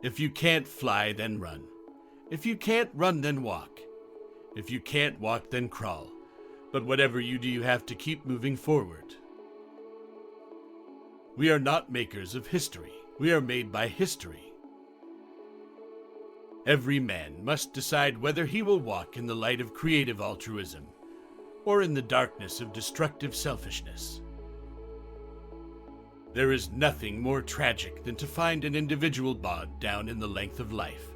If you can't fly, then run. If you can't run, then walk. If you can't walk, then crawl. But whatever you do, you have to keep moving forward. We are not makers of history. We are made by history. Every man must decide whether he will walk in the light of creative altruism or in the darkness of destructive selfishness. There is nothing more tragic than to find an individual bogged down in the length of life,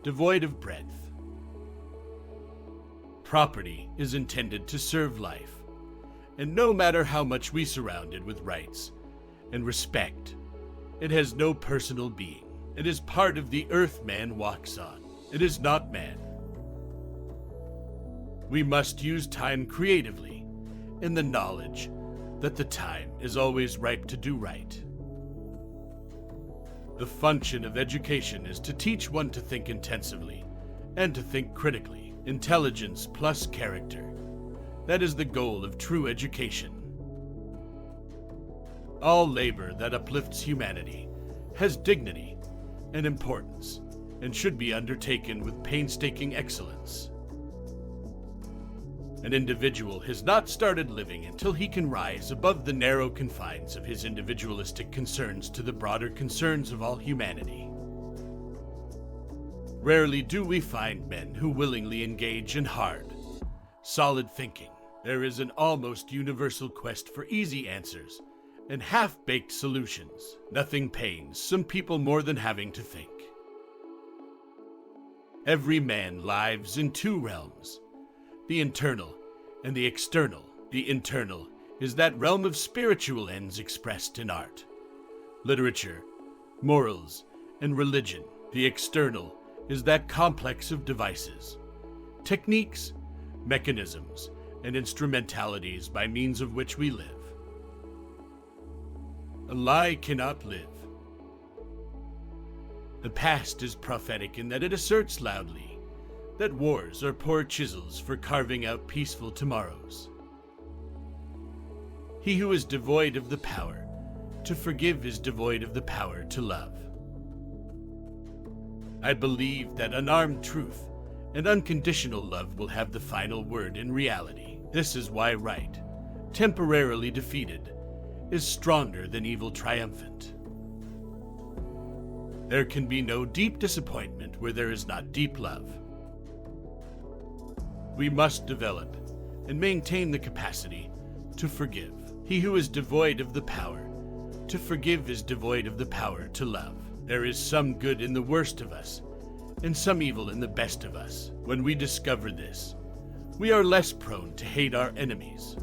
devoid of breadth. Property is intended to serve life, and no matter how much we surround it with rights and respect, it has no personal being. It is part of the earth man walks on. It is not man. We must use time creatively in the knowledge that the time is always ripe to do right. The function of education is to teach one to think intensively and to think critically. Intelligence plus character. That is the goal of true education. All labor that uplifts humanity has dignity and importance and should be undertaken with painstaking excellence. An individual has not started living until he can rise above the narrow confines of his individualistic concerns to the broader concerns of all humanity. Rarely do we find men who willingly engage in hard, solid thinking. There is an almost universal quest for easy answers and half-baked solutions. Nothing pains some people more than having to think. Every man lives in two realms, the internal and the external. The internal is that realm of spiritual ends expressed in art, literature, morals, and religion. The external is that complex of devices, techniques, mechanisms, and instrumentalities by means of which we live. A lie cannot live. The past is prophetic in that it asserts loudly that wars are poor chisels for carving out peaceful tomorrows. He who is devoid of the power to forgive is devoid of the power to love. I believe that unarmed truth and unconditional love will have the final word in reality. This is why right, temporarily defeated, is stronger than evil triumphant. There can be no deep disappointment where there is not deep love. We must develop and maintain the capacity to forgive. He who is devoid of the power to forgive is devoid of the power to love. There is some good in the worst of us, and some evil in the best of us. When we discover this, we are less prone to hate our enemies.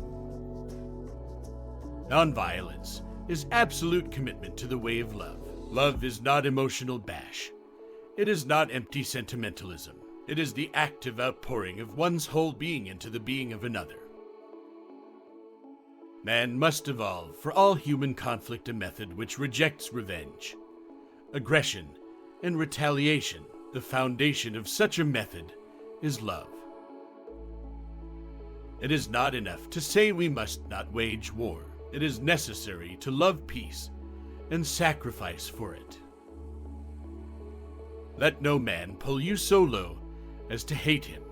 Nonviolence is absolute commitment to the way of love. Love is not emotional bash. It is not empty sentimentalism. It is the active outpouring of one's whole being into the being of another. Man must evolve for all human conflict a method which rejects revenge, aggression, and retaliation. The foundation of such a method is love. It is not enough to say we must not wage war. It is necessary to love peace and sacrifice for it. Let no man pull you so low as to hate him.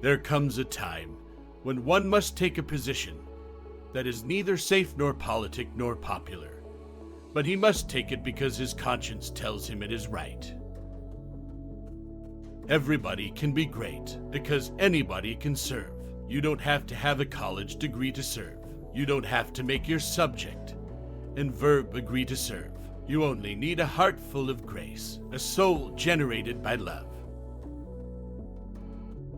There comes a time when one must take a position that is neither safe nor politic nor popular, but he must take it because his conscience tells him it is right. Everybody can be great because anybody can serve. You don't have to have a college degree to serve. You don't have to make your subject and verb agree to serve. You only need a heart full of grace, a soul generated by love.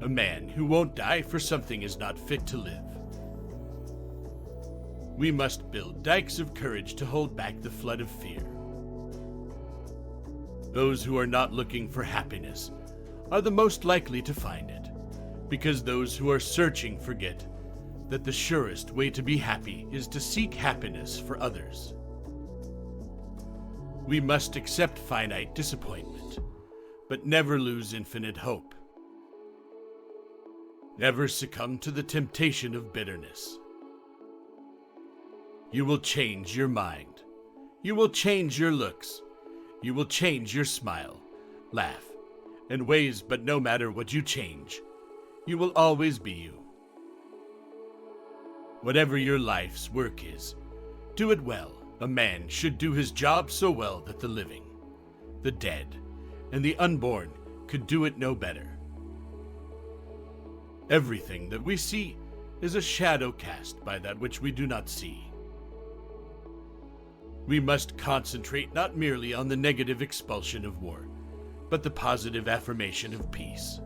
A man who won't die for something is not fit to live. We must build dikes of courage to hold back the flood of fear. Those who are not looking for happiness are the most likely to find it, because those who are searching forget that the surest way to be happy is to seek happiness for others. We must accept finite disappointment, but never lose infinite hope. Never succumb to the temptation of bitterness. You will change your mind. You will change your looks. You will change your smile, laugh, and ways, but no matter what you change, you will always be you. Whatever your life's work is, do it well. A man should do his job so well that the living, the dead, and the unborn could do it no better. Everything that we see is a shadow cast by that which we do not see. We must concentrate not merely on the negative expulsion of war, but the positive affirmation of peace.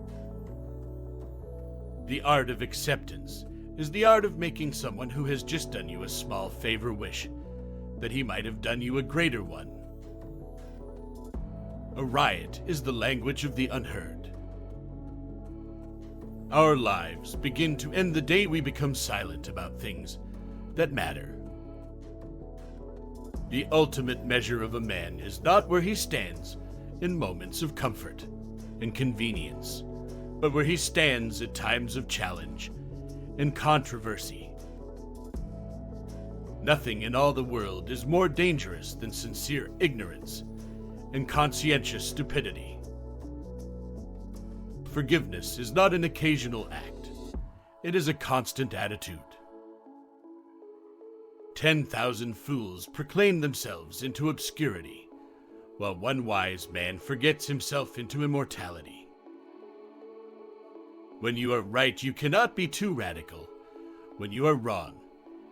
The art of acceptance is the art of making someone who has just done you a small favor wish that he might have done you a greater one. A riot is the language of the unheard. Our lives begin to end the day we become silent about things that matter. The ultimate measure of a man is not where he stands in moments of comfort and convenience, but where he stands at times of challenge and controversy. Nothing in all the world is more dangerous than sincere ignorance and conscientious stupidity. Forgiveness is not an occasional act. It is a constant attitude. 10,000 fools proclaim themselves into obscurity, while one wise man forgets himself into immortality. When you are right, you cannot be too radical. When you are wrong,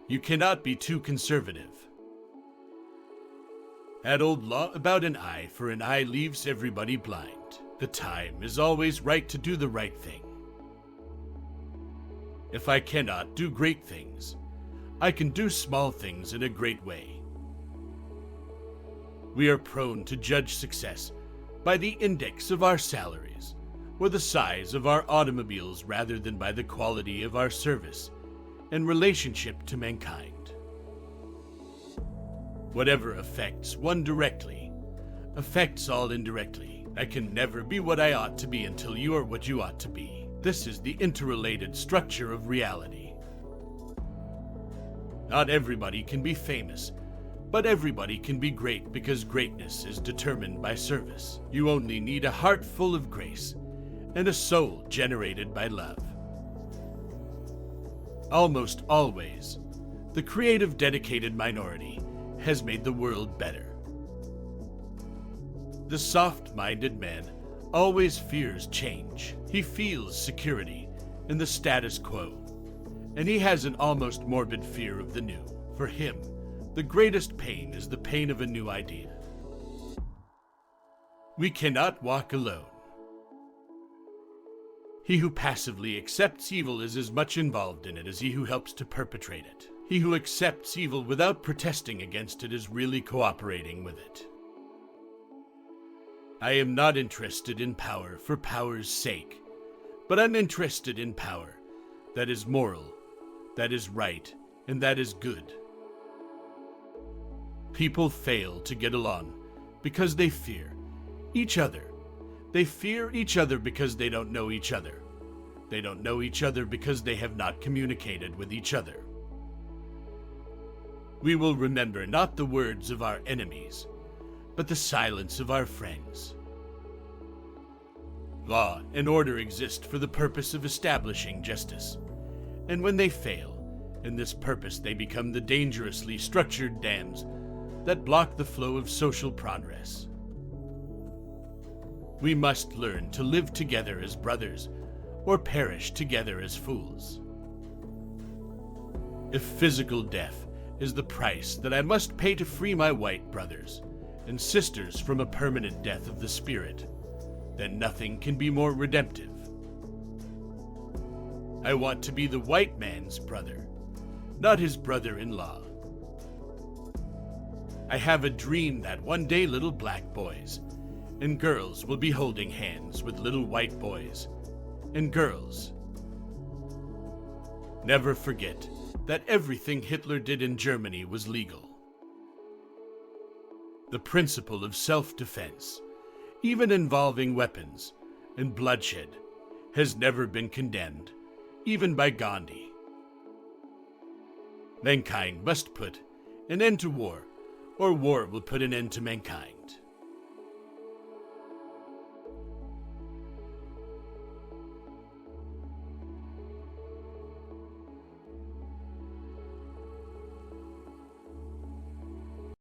you cannot be too conservative. That old law about an eye for an eye leaves everybody blind. The time is always right to do the right thing. If I cannot do great things, I can do small things in a great way. We are prone to judge success by the index of our salaries or the size of our automobiles rather than by the quality of our service and relationship to mankind. Whatever affects one directly affects all indirectly. I can never be what I ought to be until you are what you ought to be. This is the interrelated structure of reality. Not everybody can be famous, but everybody can be great because greatness is determined by service. You only need a heart full of grace and a soul generated by love. Almost always, the creative, dedicated minority has made the world better. The soft-minded man always fears change. He feels security in the status quo, and he has an almost morbid fear of the new. For him, the greatest pain is the pain of a new idea. We cannot walk alone. He who passively accepts evil is as much involved in it as he who helps to perpetrate it. He who accepts evil without protesting against it is really cooperating with it. I am not interested in power for power's sake, but I'm interested in power that is moral, that is right, and that is good. People fail to get along because they fear each other. They fear each other because they don't know each other. They don't know each other because they have not communicated with each other. We will remember not the words of our enemies, but the silence of our friends. Law and order exist for the purpose of establishing justice, and when they fail in this purpose, they become the dangerously structured dams that block the flow of social progress. We must learn to live together as brothers, or perish together as fools. If physical death is the price that I must pay to free my white brothers and sisters from a permanent death of the spirit, then nothing can be more redemptive. I want to be the white man's brother, not his brother-in-law. I have a dream that one day little black boys and girls will be holding hands with little white boys and girls. Never forget that everything Hitler did in Germany was legal. The principle of self-defense, even involving weapons and bloodshed, has never been condemned, even by Gandhi. Mankind must put an end to war, or war will put an end to mankind.